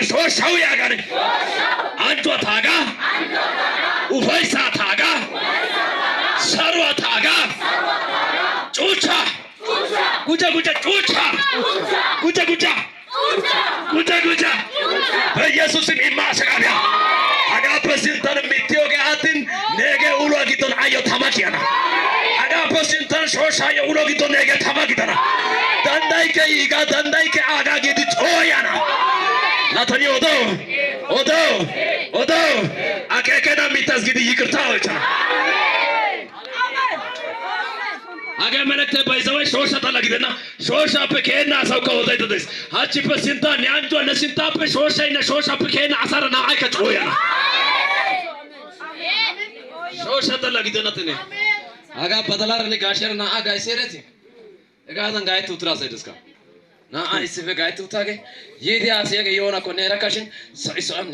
shoshau ya gare anjo thaga ufaisa thaga sarwa thaga chucha guja በኢየሱስ ስም ይማሰቃያ አጋ ፐስንተን ሚቲዮገ አትን ነገ ውሎጊቶን አዮ ታማኪያና አጋ ፐስንተን ሾሻየ ውሎጊቶን ነገ ታማኪታና dandaike aga gidi ጮያና ላተኒ ኦዶ አከከና ሚታስግዲ ይቅርታዎች አገ መልእክት ባይዘው ሾሻ ታላግደና ሾሻ ፐከና ሰውከ ወጣይተደስ አቺ ፐስንታ ኒያንጆ ለሲንታ ፐሾሻይና ሾሻ ፐከና አሳረና አይከ ጮያና ሾሻ ታላግደና ተኔ አጋ በተላረኒ ጋሸርና አጋ ይሰረቲ እጋዛን ጋይቱ ትራሰይደስካ ና አይስፈ ጋይቱ ታገ ይዲያስ የሆነ ኮኔ ረካሽን ሰይሶም